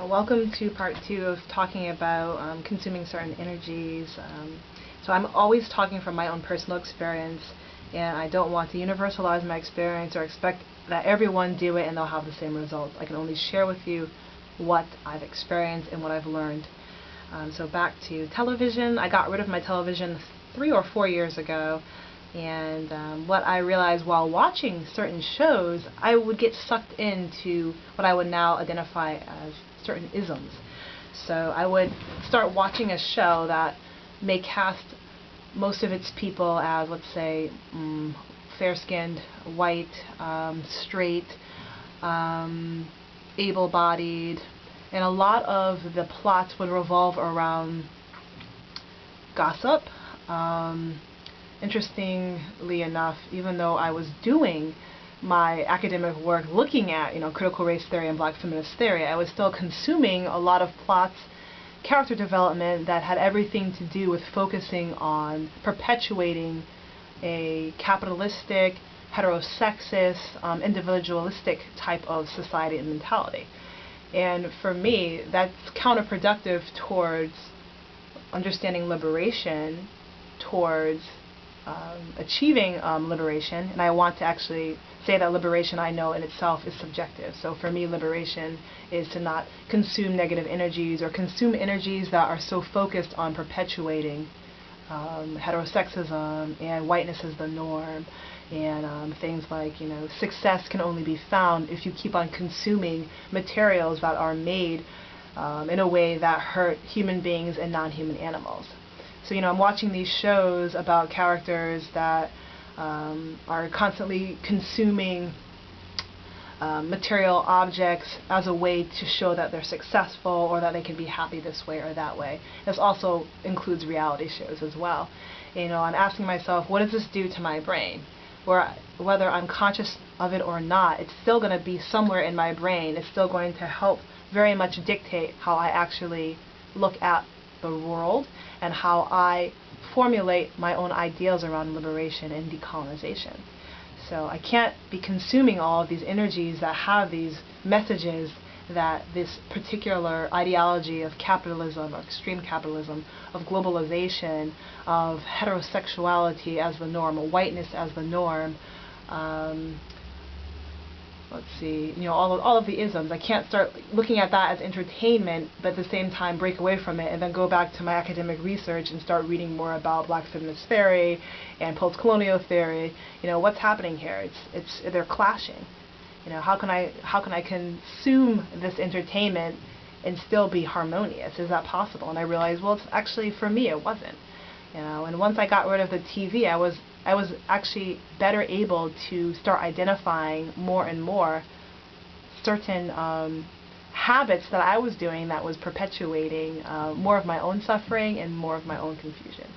Welcome to part 2 of talking about consuming certain energies. So I'm always talking from my own personal experience, and I don't want to universalize my experience or expect that everyone do it and they'll have the same results. I can only share with you what I've experienced and what I've learned. So back to television. I got rid of my television 3 or 4 years ago, and what I realized while watching certain shows, I would get sucked into what I would now identify as certain isms. So I would start watching a show that may cast most of its people as, let's say, fair-skinned, white, straight, able-bodied, and a lot of the plots would revolve around gossip. Interestingly enough, even though I was doing my academic work looking at, critical race theory and black feminist theory, I was still consuming a lot of plots, character development that had everything to do with focusing on perpetuating a capitalistic, heterosexist, individualistic type of society and mentality. And for me, that's counterproductive towards understanding liberation, towards achieving liberation. And I want to actually say that liberation, I know in itself, is subjective. So for me, liberation is to not consume negative energies or consume energies that are so focused on perpetuating heterosexism and whiteness as the norm, and things like, success can only be found if you keep on consuming materials that are made in a way that hurt human beings and non-human animals. So, I'm watching these shows about characters that are constantly consuming material objects as a way to show that they're successful or that they can be happy this way or that way. This also includes reality shows as well. I'm asking myself, what does this do to my brain? Whether I'm conscious of it or not, it's still going to be somewhere in my brain. It's still going to help very much dictate how I actually look at the world and how I formulate my own ideals around liberation and decolonization. So I can't be consuming all of these energies that have these messages that this particular ideology of capitalism, or extreme capitalism, of globalization, of heterosexuality as the norm, or whiteness as the norm, all of the isms. I can't start looking at that as entertainment, but at the same time break away from it and then go back to my academic research and start reading more about black feminist theory and post-colonial theory. What's happening here? They're clashing. How can I consume this entertainment and still be harmonious? Is that possible? And I realized, well, it's actually, for me, it wasn't. And once I got rid of the TV, I was actually better able to start identifying more and more certain habits that I was doing that was perpetuating more of my own suffering and more of my own confusion.